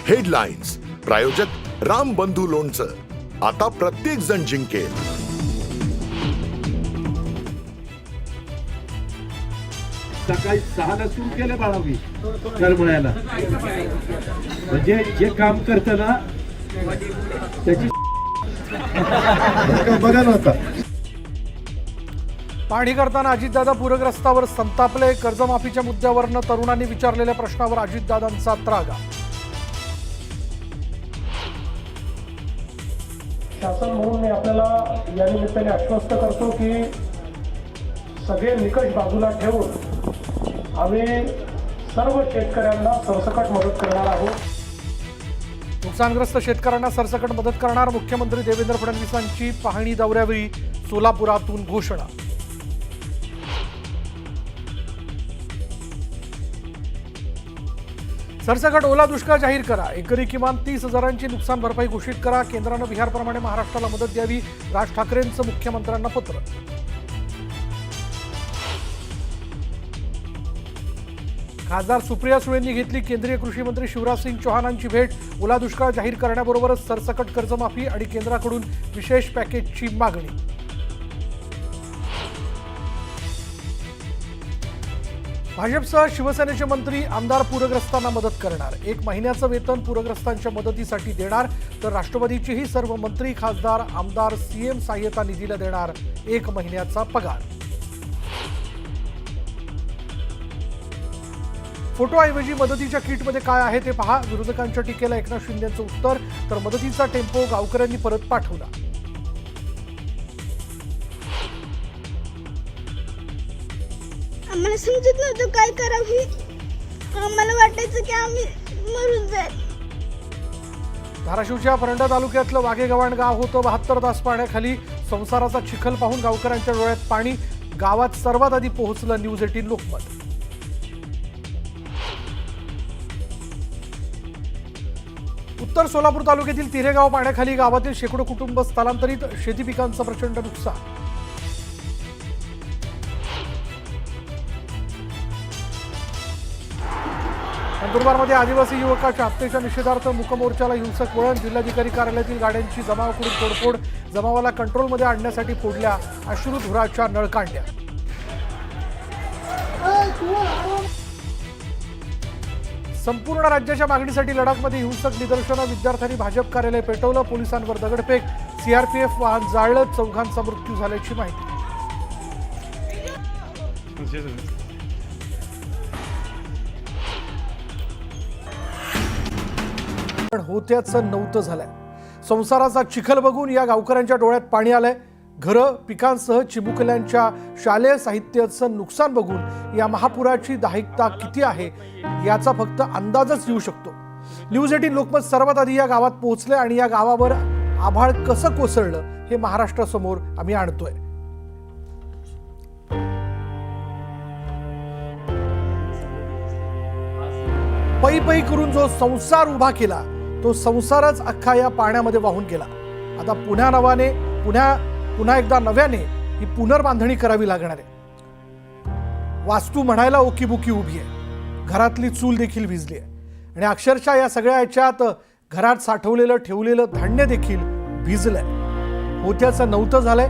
Headlines प्रायोजक राम बंधू लोणचं. आता प्रत्येक जण जिंकेल. सकाळी 6ला सुरू केलं बाळावी करमळ्याला. म्हणजे जे काम करतं ना त्याची बघा नव्हता. पाहणी करताना अजितदादा पूरग्रस्तावर संतापले. कर्जमाफीच्या मुद्द्यावरनं तरुणांनी विचारलेल्या प्रश्नावर अजितदादांचा त्रागा. शासन म्हणून मी आपल्याला या निमित्ताने आश्वस्त करतो की सगळे निकष बाजूला ठेवून आम्ही सर्व शेतकऱ्यांना सरसकट मदत करणार आहोत. नुकसानग्रस्त शेतकऱ्यांना सरसकट मदत करणार. मुख्यमंत्री देवेंद्र फडणवीसांची पाहणी दौऱ्यावेळी सोलापुरातून घोषणा. सरसकट ओला दुष्काळ जाहीर करा. एकरी किमान 30,000ची नुकसान भरपाई घोषित करा. केंद्रानं बिहारप्रमाणे महाराष्ट्राला मदत द्यावी. राज ठाकरेंचं मुख्यमंत्र्यांना पत्र. खासदार सुप्रिया सुळेंनी घेतली केंद्रीय कृषी मंत्री शिवराज सिंग चौहानांची भेट. ओला दुष्काळ जाहीर करण्याबरोबरच सरसकट कर्जमाफी आणि केंद्राकडून विशेष पॅकेजची मागणी. भाजपसह शिवसेनेचे मंत्री आमदार पूरग्रस्तांना मदत करणार. 1 महिन्याचं वेतन पूरग्रस्तांच्या मदतीसाठी देणार. तर राष्ट्रवादीचेही सर्व मंत्री खासदार आमदार सीएम सहाय्यता निधीला देणार 1 महिन्याचा पगार. फोटोऐवजी मदतीच्या किटमध्ये काय आहे ते पहा. विरोधकांच्या टीकेला एकनाथ शिंदेंचं उत्तर. तर मदतीचा टेम्पो गावकऱ्यांनी परत पाठवला. आम्हाला समजत नव्हतं काय करावी. आम्हाला वाटायचं की आम्ही मरून जाईल. धाराशिवच्या परंडा तालुक्यातलं वाघेगव्हाण गाव होतं 72 तास पाण्याखाली. संसाराचा चिखल पाहून गावकऱ्यांच्या डोळ्यात पाणी. गावात सर्वात आधी पोहोचलं न्यूज 18 लोकमत. उत्तर सोलापूर तालुक्यातील तिरेगाव पाण्याखाली. गावातील शेकडो कुटुंब स्थलांतरित. शेती पिकांचं प्रचंड नुकसान. नंदुरबारमध्ये आदिवासी युवकाच्या हत्येच्या निषेधार्थ मूकमोर्चाला हिंसक वळण. जिल्हाधिकारी कार्यालयातील गाड्यांची जमाव करून तोडफोड. जमावाला कंट्रोलमध्ये आणण्यासाठी फोडल्या अश्रुधुराच्या नळकांड्या. संपूर्ण राज्याच्या मागणीसाठी लडाखमध्ये हिंसक निदर्शनं. विद्यार्थ्यांनी भाजप कार्यालय पेटवलं. पोलिसांवर दगडफेक. सीआरपीएफ वाहन जाळलं. 4घांचा मृत्यू झाल्याची माहिती. पण होत्याचं नव्हतं झालंय. संसाराचा चिखल बघून या गावकऱ्यांच्या डोळ्यात पाणी आलंय. घरं पिकांसह चिमुकल्यांच्या शालेय साहित्याचं नुकसान बघून या महापुराची दाहिकता किती आहे याचा फक्त अंदाजच येऊ शकतो. न्यूज 18 लोकमत सर्वात आधी या गावात पोहोचले आणि या गावावर आभाळ कसं कोसळलं हे महाराष्ट्रासमोर आम्ही आणतोय. पै पै करून जो संसार उभा केला तो संसारच अख्खा या पाण्यामध्ये वाहून गेला. आता पुन्हा एकदा नव्याने ही पुनर्बांधणी करावी लागणार आहे. वास्तू म्हणायला ओकीबुकी उभी आहे. घरातली चूल देखील भिजली आहे आणि अक्षरशः या सगळ्या याच्यात घरात साठवलेलं ठेवलेलं धान्य देखील भिजलंय. होत्याचं नव्हतं झालंय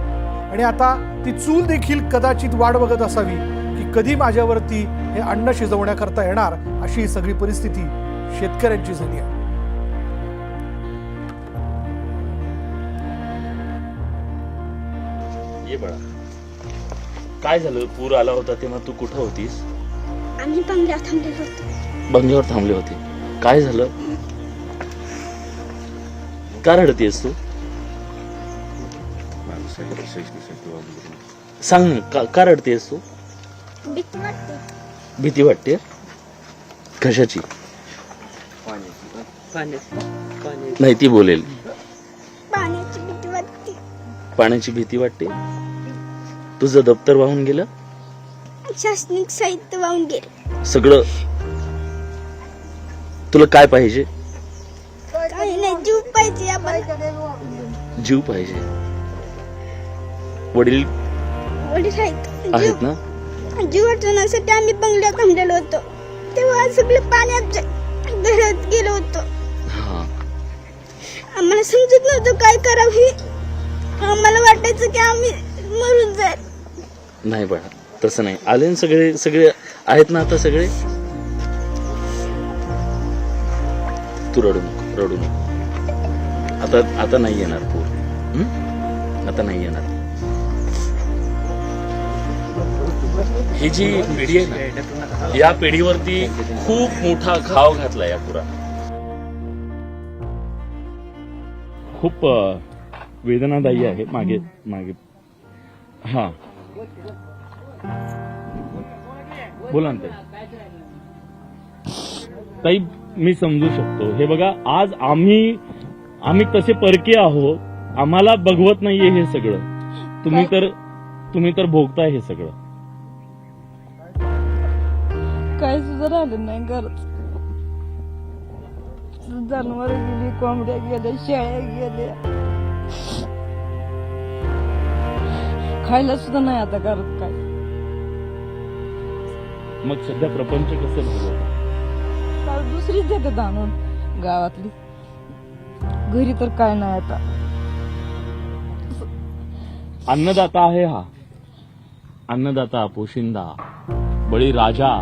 आणि आता ती चूल देखील कदाचित वाट बघत असावी की कधी माझ्यावरती हे अन्न शिजवण्याकरता येणार. अशी सगळी परिस्थिती शेतकऱ्यांची झाली आहे. ये बळा, काय झालं? पूर आला होता तेव्हा तू कुठं होतीस? आम्ही बंगल्यावर थांबले होतो. बंगल्यावर थांबले होते. काय झालं? का रडतेस तू? सांग ना, का रडतेस तू? भीती वाटते. भीती वाटते? कशाची? नाही, ती बोलेल. पाण्याची भीती वाटते. पाण्याची भीती वाटते. तुझं दप्तर वाहून गेलं? शैक्षणिक साहित्य वाहून गेलं. सगळं? तुला काय पाहिजे? काही नाही, जीव पाहिजे आम्हाला. जीव पाहिजे. वडील आहेत ना? जीव वाचवण्यासाठी आम्ही बंगल्यात थांबलेलो होतो. तेव्हा सगळं पाण्यात घरात गेलो होतो. आम्हाला समजत नव्हतं काय करावं ही. आम्हाला वाटायचं की आम्ही मरून जाईल. नाही बाळा, तसं नाही. आले ना सगळे, सगळे आहेत ना आता सगळे. तू रडू नको, रडू नको. आता नाही येणार पूर. आता नाही येणार. ही जी पिढी आहे ना, या पिढीवरती खूप मोठा घाव घातला या पुरात. खूप वेदनादायी आहे. मागे मागे हा बोला ना ताई. मी समजू शकतो. हे बघा, आज आम्ही तसे परके आहोत. आम्हाला बघवत नाहीये हे सगळं. तुम्ही तर भोगताय हे सगळं. काय सुद्धा राहिलं नाही घरात. जनावर गेली, कोंबड्या गेल्या, शेळ्या गेल्या, खायला सुद्धा नाही आता घरात काय. मग सध्या प्रपंच कसं भोगवता? दुसरीच देतात आणून गावातली. घरी तर काय नाही आता. अन्नदाता आहे हा. अन्नदाता, पोशिंदा, बळीराजा.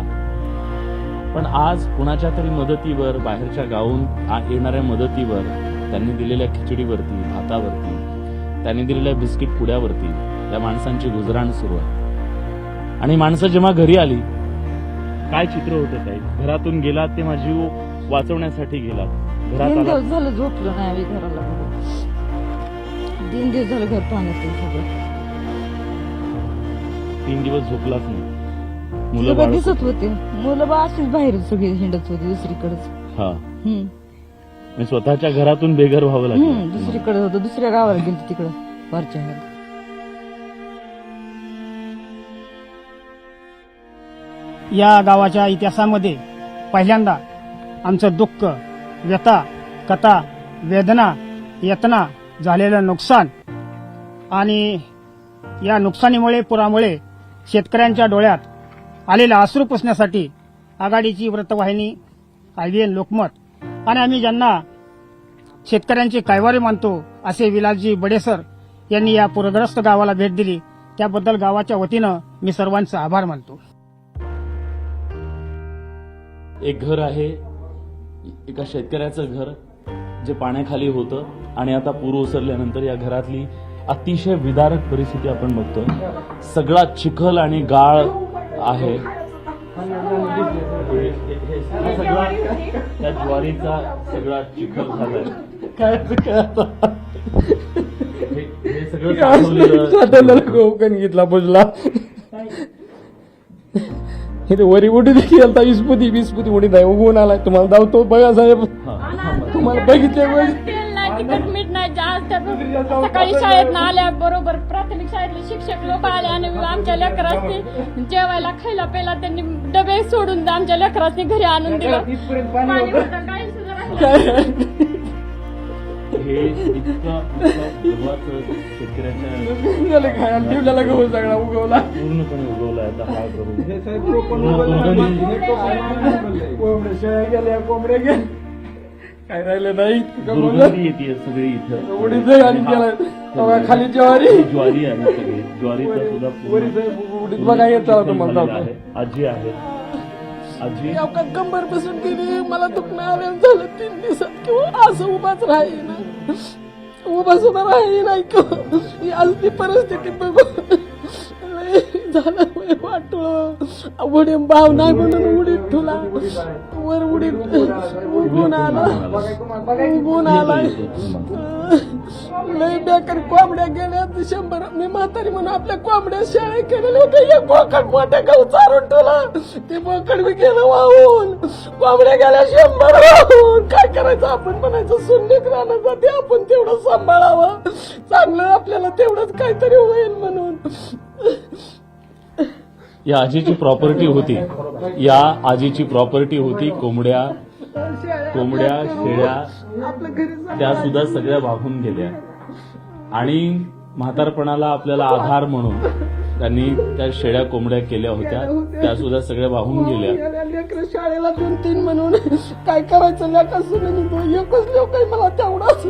पण आज कुणाच्या तरी मदतीवर, बाहेरच्या गावून येणाऱ्या मदतीवर, त्यांनी दिलेल्या खिचडीवरती, भातावरती, त्यांनी दिलेल्या बिस्किट पुड्यावरती त्या माणसांची गुजराण सुरू आहे. आणि माणसं जेव्हा घरी आली, काय चित्र होतं ताई? घरातून गेलात तेव्हा जीव वाचवण्यासाठी गेलात. घरात 3 आलात, दिवस झालं झोपलो नाही आम्ही घराला. 3 दिवस झालं घर पाण्यात सगळं. 3 दिवस झोपलाच नाही. मुलं सगळं बाळ दिसत होते. मुलं बा अशीच बाहेर सगळी हिंडत होती दुसरीकडेच. हा, मी स्वतःच्या घरातून बेघर व्हावं लागलं. दुसरीकडे होतं. दुसऱ्या गावाला गेलो तिकडं वरच्या ह्याला. या गावाच्या इतिहासामध्ये पहिल्यांदा आमचं दुःख, व्यथा, कथा, वेदना, यातना, झालेलं नुकसान आणि या नुकसानीमुळे, पुरामुळे शेतकऱ्यांच्या डोळ्यात आलेला अश्रू पुसण्यासाठी आघाडीची व्रतवाहिनी IVN लोकमत आणि आम्ही ज्यांना शेतकऱ्यांचे कैवारी मानतो असे विलासजी बडेसर यांनी या पूरग्रस्त गावाला भेट दिली. त्याबद्दल गावाच्या वतीनं मी सर्वांचे आभार मानतो. एक घर आहे, एका शेतकऱ्याचं घर, जे पाण्याखाली होतं आणि आता पूर ओसरल्यानंतर या घरातली अतिशय विदारक परिस्थिती आपण बघतोय. सगळा चिखल आणि गाळ आहे. त्या ज्वारीचा सगळा चिखल झालाय. हे सगळं साठवलेलं घेतला बुजला. इथे वरी उडी देखील आता विस्पुती उडी नाही उगवून आलाय. तुम्हाला धावतो बघा साहेब, तुम्हाला बघितले तिखट मीठ नाही जास्त. सकाळी शाळेत आल्या बरोबर प्राथमिक शाळेतले शिक्षक लोक आले आणि आमच्या लेकरांनी जेवायला खायला प्यायला त्यांनी डबे सोडून आमच्या लेकरांनी घरी आणून दिलं. पाणी होतं, काही सुद्धा राहिलं. हे इतकं शेतकऱ्याच्या जीवनाला गहू सगळा उगवला, पूर्णपणे उगवला. आता हा करू शेळ्या गेल्या, कोंबड्या गेल्या, काय राहिलं नाही. दुर्गंधी येते सगळी इथं. उडीच आणि गेला खाली ज्वारी ज्वारी आहे सगळी. ज्वारीचा सुद्धा उडीत बघा येत तुम्हाला. आजी आहे. आजी कंबर बसून गेली. मला दुखणं आलं झालं 3 दिवसात. किंवा असं उभाच राहीना, उभा सुद्धा राही नाही. किंवा आज ती परिस्थिती बघून झालं वाटलं. उडी भाव नाही म्हणून उडीत तुला वर उडीत उगून आला, उगून आलाय. लय बेकार कोंबड्या गेल्या 100. मी म्हातारी म्हणून आपल्या कोंबड्या शेळ्या केलेल्या होत्या. एक बोकड मोठ्या गाव चारून ठेवला. ते बोकड मी गेलं वाहून. कोंबड्या गेल्या 100 वाहून. काय करायचं आपण म्हणायचं शून्य राहण्यासाठी आपण तेवढं सांभाळावं. चांगलं आपल्याला तेवढंच काहीतरी होईल म्हणून. या आजीची प्रॉपर्टी होती. या आजीची प्रॉपर्टी होती. कोंबड्या, शेळ्या, त्या सुद्धा सगळ्या वाहून गेल्या. आणि म्हातारपणाला आपल्याला आधार म्हणून त्यांनी त्या शेळ्या कोंबड्या केल्या होत्या त्या सुद्धा सगळ्या वाहून गेल्या. लेकर शाळेला 2-3 म्हणून काय करायचं लेकर सुनेनी एकच लोक मला तेवढाच